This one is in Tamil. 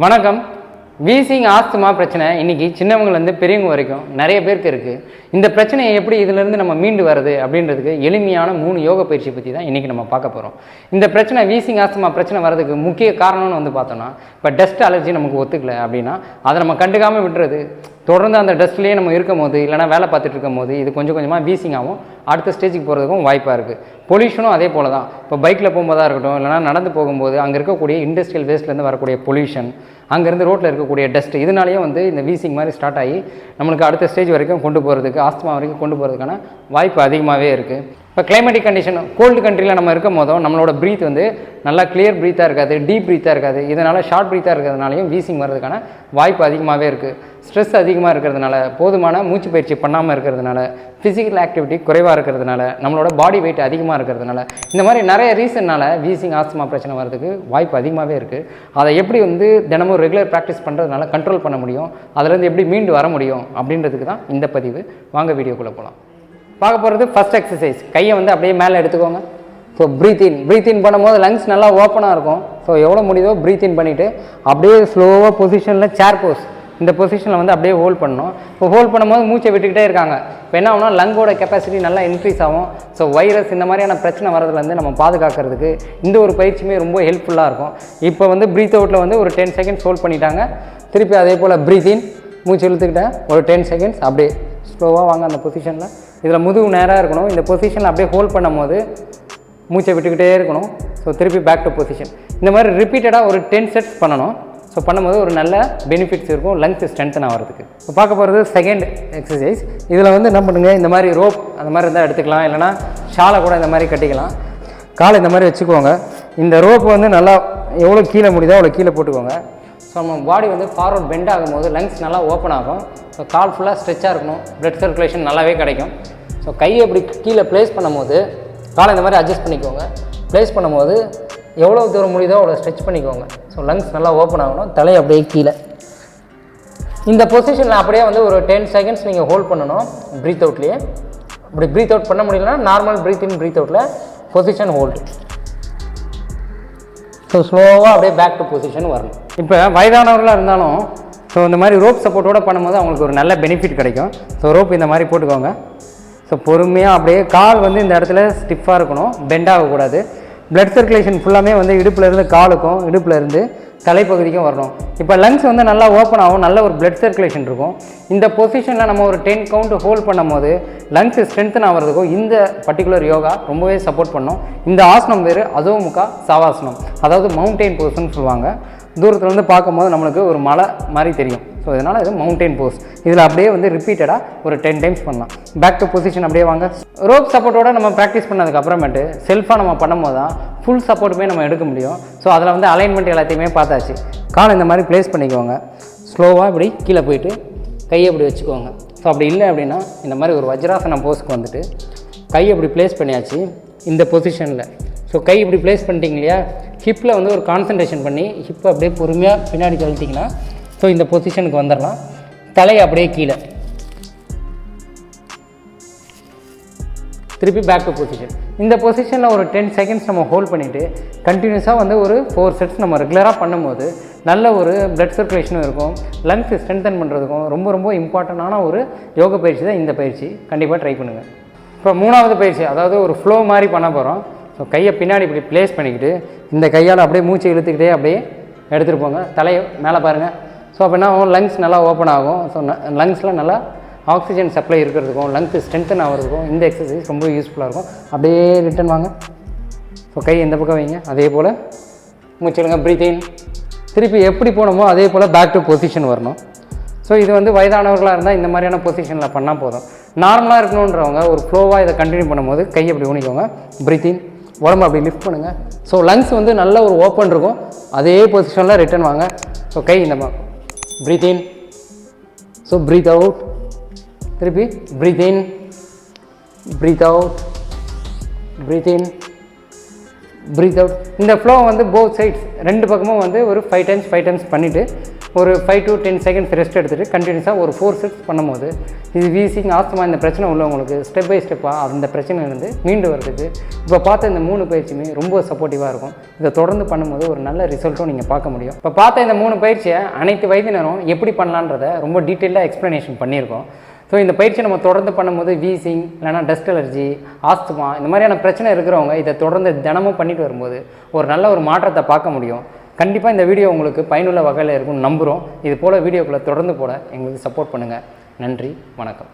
வணக்கம். வீசிங் ஆஸ்துமா பிரச்சனை இன்றைக்கி சின்னவங்கலேருந்து பெரியவங்க வரைக்கும் நிறைய பேருக்கு இருக்குது. இந்த பிரச்சனையை எப்படி இதிலேருந்து நம்ம மீண்டு வருது அப்படின்றதுக்கு எளிமையான 3 யோக பயிற்சி பற்றி தான் இன்றைக்கி நம்ம பார்க்க போகிறோம். இந்த பிரச்சனை வீசிங் ஆஸ்துமா பிரச்சனை வரதுக்கு முக்கிய காரணம்னு வந்து பார்த்தோன்னா, இப்போ டஸ்ட் அலர்ஜி நமக்கு ஒத்துக்கலை அப்படின்னா அதை நம்ம கண்டுக்காமல் விட்டுறது. தொடர்ந்து அந்த டஸ்ட்லேயே நம்ம இருக்கும் போது இல்லைனா வேலை பார்த்துட்டு இருக்கும் போது இது கொஞ்சம் கொஞ்சமாக வீசிங்காகவும் அடுத்த ஸ்டேஜுக்கு போகிறதுக்கும் வாய்ப்பாக இருக்குது. பொல்யூஷனும் அதே போல் தான். இப்போ பைக்கில் போகும்போதாக இருக்கட்டும், இல்லைனா நடந்து போகும்போது அங்கே இருக்கக்கூடிய இண்டஸ்ட்ரியல் வேஸ்ட்லேருந்து வரக்கூடிய பொல்யூஷன், அங்கேருந்து ரோட்டில் இருக்கக்கூடிய டஸ்ட், இதனாலேயே வந்து இந்த வீசிங் மாதிரி ஸ்டார்ட் ஆகி நம்மளுக்கு அடுத்த ஸ்டேஜ் வரைக்கும் கொண்டு போகிறதுக்கு, ஆஸ்துமா வரைக்கும் கொண்டு போகிறதுக்கான வாய்ப்பு அதிகமாகவே இருக்குது. இப்போ கிளைமேட்டிக் கண்டிஷன் கோல்டு கண்ட்ரியில் நம்ம இருக்கும் போதும் நம்மளோட ப்ரீத் வந்து நல்லா கிளியர் ப்ரீத்தாக இருக்காது, டீப் ப்ரீத்தாக இருக்காது. இதனால் ஷார்ட் ப்ரீத்தாக இருக்கிறதுனாலையும் வீசிங் வர்றதுக்கான வாய்ப்பு அதிகமாகவே இருக்குது. ஸ்ட்ரெஸ் அதிகமாக இருக்கிறதுனால, போதுமான மூச்சு பயிற்சி பண்ணாமல் இருக்கிறதுனால, ஃபிசிக்கல் ஆக்டிவிட்டி குறைவாக இருக்கிறதுனால, நம்மளோட பாடி வெயிட் அதிகமாக இருக்கிறதுனால, இந்த மாதிரி நிறைய ரீசன்னால் வீசிங் ஆஸ்துமா பிரச்சனை வரதுக்கு வாய்ப்பு அதிகமாகவே இருக்குது. அதை எப்படி வந்து தினமும் ரெகுலர் ப்ராக்டிஸ் பண்ணுறதுனால கண்ட்ரோல் பண்ண முடியும், அதிலேருந்து எப்படி மீண்டு வர முடியும் அப்படின்றதுக்கு தான் இந்த பதிவு. வாங்க வீடியோக்குள்ளே போகலாம். பார்க்க போகிறது ஃபஸ்ட் எக்ஸசைஸ். கையை வந்து அப்படியே மேலே எடுத்துக்கோங்க. ஸோ ப்ரீத் இன் பண்ணும்போது லங்ஸ் நல்லா ஓப்பனாக இருக்கும். ஸோ எவ்வளோ முடியுதோ ப்ரீத் இன் பண்ணிவிட்டு அப்படியே ஸ்லோவாக பொசிஷனில் சேர் போஸ், இந்த பொசிஷனில் வந்து அப்படியே ஹோல்ட் பண்ணணும். இப்போ ஹோல்ட் பண்ணும்போது மூச்சை விட்டுக்கிட்டே இருக்காங்க. இப்போ என்ன ஆகுனா லங்கோட கெப்பாசிட்டி நல்லா இன்க்ரீஸ் ஆகும். ஸோ வைரஸ் இந்த மாதிரியான பிரச்சனை வரதுலேருந்து நம்ம பாதுகாக்கிறதுக்கு இந்த ஒரு பயிற்சியுமே ரொம்ப ஹெல்ப்ஃபுல்லாக இருக்கும். இப்போ வந்து ப்ரீத் அவுட்டில் வந்து ஒரு 10 செகண்ட்ஸ் ஹோல்ட் பண்ணிட்டாங்க. திருப்பி அதே போல் ப்ரீத் இன், மூச்சு இழுத்துக்கிட்டேன் ஒரு 10 செகண்ட்ஸ், அப்படியே ஸ்லோவாக வாங்க அந்த பொசிஷனில். இதில் முதுகு நேராக இருக்கணும். இந்த பொசிஷனில் அப்படியே ஹோல்ட் பண்ணும் போது மூச்சை விட்டுக்கிட்டே இருக்கணும். ஸோ திருப்பி பேக் டு பொசிஷன். இந்த மாதிரி ரிப்பீட்டடாக ஒரு 10 செட்ஸ் பண்ணணும். ஸோ பண்ணும்போது ஒரு நல்ல பெனிஃபிட்ஸ் இருக்கும் லங்ஸ் ஸ்ட்ரென்த்தன் ஆகிறதுக்கு. இப்போ பார்க்க போகிறது செகண்ட் எக்ஸசைஸ். இதில் வந்து என்ன பண்ணுங்கள், இந்த மாதிரி ரோப் அந்த மாதிரி இருந்தால் எடுத்துக்கலாம், இல்லைனா ஷாலை கூட இந்த மாதிரி கட்டிக்கலாம். காலை இந்த மாதிரி வச்சுக்கோங்க. இந்த ரோப் வந்து நல்லா எவ்வளோ கீழே முடியுதோ அவ்வளோ கீழே போட்டுக்கோங்க. ஸோ நம்ம பாடி வந்து ஃபார்வர்ட் பெண்ட் ஆகும்போது லங்ஸ் நல்லா ஓப்பன் ஆகும். ஸோ கால் ஃபுல்லாக ஸ்ட்ரெச்சாக இருக்கணும், பிளட் சர்க்குலேஷன் நல்லாவே கிடைக்கும். ஸோ கையை இப்படி கீழே ப்ளேஸ் பண்ணும்போது காலை இந்த மாதிரி அட்ஜஸ்ட் பண்ணிக்கோங்க. ப்ளேஸ் பண்ணும்போது எவ்வளோ தூரம் முடியுதோ அவ்வளோ ஸ்ட்ரெச் பண்ணிக்கோங்க. ஸோ லங்ஸ் நல்லா ஓப்பன் ஆகணும். தலையை அப்படியே கீழே இந்த பொசிஷனில் அப்படியே வந்து ஒரு 10 செகண்ட்ஸ் நீங்கள் ஹோல்ட் பண்ணணும் ப்ரீத் அவுட்லேயே. இப்படி ப்ரீத் அவுட் பண்ண முடியலன்னா நார்மல் ப்ரீத் இன் ப்ரீத் அவுட்டில் பொசிஷன் ஹோல்டு. ஸோ ஸ்லோவாக அப்படியே பேக் டு பொசிஷன் வரணும். இப்போ வயதானவர்களாக இருந்தாலும் ஸோ இந்த மாதிரி ரோப் சப்போர்ட்டோடு பண்ணும்போது அவங்களுக்கு ஒரு நல்ல பெனிஃபிட் கிடைக்கும். ஸோ ரோப் இந்த மாதிரி போட்டுக்கோங்க. ஸோ பொறுமையாக அப்படியே கால் வந்து இந்த இடத்துல ஸ்டிஃபாக இருக்கணும், பெண்ட் ஆகக்கூடாது. பிளட் சர்க்குலேஷன் ஃபுல்லாமே வந்து இடுப்புலேருந்து காலுக்கும் இடுப்புலேருந்து தலைப்பகுதிக்கும் வரணும். இப்போ லங்ஸ் வந்து நல்லா ஓப்பன் ஆகும், நல்ல ஒரு பிளட் சர்க்குலேஷன் இருக்கும். இந்த பொசிஷனில் நம்ம ஒரு 10 கவுண்ட் ஹோல்ட் பண்ணும் போது லங்ஸ் ஸ்ட்ரென்த்தன் ஆகிறதுக்கும் இந்த பர்டிகுலர் யோகா ரொம்பவே சப்போர்ட் பண்ணும். இந்த ஆசனம் பேர் அதோமுகா சவாசனம், அதாவது மவுண்டெயின் போஸ்ன்னு சொல்லுவாங்க. தூரத்தில் வந்து பார்க்கும்போது நம்மளுக்கு ஒரு மலை மாதிரி தெரியும். ஸோ இதனால் இது மவுண்டெயின் போஸ். இதில் அப்படியே வந்து ரிப்பீட்டடாக ஒரு 10 டைம்ஸ் பண்ணலாம். பேக் டு பொசிஷன் அப்படியே வாங்க. ரோப் சப்போர்ட்டோடு நம்ம ப்ராக்டிஸ் பண்ணதுக்கு அப்புறமேட்டு செல்ஃபாக நம்ம பண்ணும்போது தான் ஃபுல் சப்போர்ட்டுமே நம்ம எடுக்க முடியும். ஸோ அதில் வந்து அலைன்மெண்ட் எல்லாத்தையுமே பார்த்தாச்சு. காலை இந்த மாதிரி ப்ளேஸ் பண்ணிக்கோங்க. ஸ்லோவாக இப்படி கீழே போயிட்டு கையை இப்படி வச்சுக்கோங்க. ஸோ அப்படி இல்லை அப்படின்னா இந்த மாதிரி ஒரு வஜ்ராசனம் போஸ்க்கு வந்துட்டு கையை இப்படி ப்ளேஸ் பண்ணியாச்சு இந்த பொசிஷனில். ஸோ கை இப்படி ப்ளேஸ் பண்ணிட்டீங்க இல்லையா, ஹிப்பில் வந்து ஒரு கான்சன்ட்ரேஷன் பண்ணி ஹிப்பை அப்படியே பொறுமையாக பின்னாடி கழிட்டிங்கன்னா ஸோ இந்த பொசிஷனுக்கு வந்துடலாம். தலையை அப்படியே கீழே, திருப்பி பேக் டு பொசிஷன். இந்த பொசிஷனில் ஒரு 10 செகண்ட்ஸ் நம்ம ஹோல்ட் பண்ணிவிட்டு கண்டினியூஸாக வந்து ஒரு 4 செட்ஸ் நம்ம ரெகுலராக பண்ணும்போது நல்ல ஒரு பிளட் சர்க்குலேஷனும் இருக்கும். லங்ஸ் ஸ்ட்ரென்தன் பண்ணுறதுக்கும் ரொம்ப ரொம்ப இம்பார்ட்டண்டான ஒரு யோக பயிற்சி தான் இந்த பயிற்சி. கண்டிப்பாக ட்ரை பண்ணுங்கள். இப்போ 3வது பயிற்சி, அதாவது ஒரு ஃப்ளோ மாதிரி பண்ண போகிறோம். ஸோ கையை பின்னாடி இப்படி ப்ளேஸ் பண்ணிக்கிட்டு இந்த கையால் அப்படியே மூச்சை இழுத்துக்கிட்டே அப்படியே எடுத்துகிட்டு போங்க. தலையை மேலே பாருங்கள். ஸோ அப்படின்னா லங்ஸ் நல்லா ஓப்பன் ஆகும். ஸோ லங்ஸில் நல்லா ஆக்சிஜன் சப்ளை இருக்கிறதுக்கும் லங்ஸ் ஸ்ட்ரென்த்தன் ஆகிறதுக்கும் இந்த எக்ஸசைஸ் ரொம்ப யூஸ்ஃபுல்லாக இருக்கும். அப்படியே ரிட்டன் வாங்க. ஸோ கை இந்த பக்கம் வைங்க. அதே போல் மூச்சிலுங்க, ப்ரீத் இன். திருப்பி எப்படி போனோமோ அதே போல் பேக் டு பொசிஷன் வரணும். ஸோ இது வந்து வயதானவர்களாக இருந்தால் இந்த மாதிரியான பொசிஷனில் பண்ணால் போதும். நார்மலாக இருக்கணுன்றவங்க ஒரு ஃப்ளோவாக இதை கண்டினியூ பண்ணும்போது கையை அப்படி ஊனிக்கோங்க. ப்ரீத் இன், உடம்பு அப்படி லிஃப்ட் பண்ணுங்கள். ஸோ லங்ஸ் வந்து நல்ல ஒரு ஓப்பன் இருக்கும். அதே பொசிஷனில் ரிட்டன் வாங்க. ஸோ கை இந்த மாதிரி ப்ரீத் இன், ஸோ ப்ரீத் அவுட், திருப்பி ப்ரீத் இன், ப்ரீத் அவுட், ப்ரீத் இன், ப்ரீத் அவுட். இந்த ஃப்ளோ வந்து போத் சைட்ஸ் 2 பக்கமும் வந்து ஒரு 5 டைம்ஸ் பண்ணிவிட்டு ஒரு 5 to 10 செகண்ட்ஸ் ரெஸ்ட் எடுத்துகிட்டு கண்டினியூஸாக ஒரு 4 செட்ஸ் பண்ணும்போது இது வீசிங் ஆஸ்துமா இந்த பிரச்சனை உள்ளவங்களுக்கு ஸ்டெப் பை ஸ்டெப்பாக அந்த பிரச்சனையிலேருந்து மீண்டு வரதுக்கு இப்போ பார்த்த இந்த 3 பயிற்சியுமே ரொம்ப சப்போர்ட்டிவாக இருக்கும். இதை தொடர்ந்து பண்ணும்போது ஒரு நல்ல ரிசல்ட்டும் நீங்கள் பார்க்க முடியும். இப்போ பார்த்த இந்த 3 பயிற்சியை அனைத்து வயதினரும் எப்படி பண்ணலான்றதை ரொம்ப டீட்டெயிலாக எக்ஸ்ப்ளனேஷன் பண்ணியிருக்கோம். ஸோ இந்த பயிற்சி நம்ம தொடர்ந்து பண்ணும்போது வீசிங் இல்லைனா டஸ்ட் அலர்ஜி, ஆஸ்துமா இந்த மாதிரியான பிரச்சனை இருக்கிறவங்க இதை தொடர்ந்து தினமும் பண்ணிட்டு வரும்போது ஒரு நல்ல ஒரு மாற்றத்தை பார்க்க முடியும். கண்டிப்பாக இந்த வீடியோ உங்களுக்கு பயனுள்ள வகையில் இருக்கும்னு நம்புகிறோம். இது போல் வீடியோக்களை தொடர்ந்து போட எங்களுக்கு சப்போர்ட் பண்ணுங்கள். நன்றி, வணக்கம்.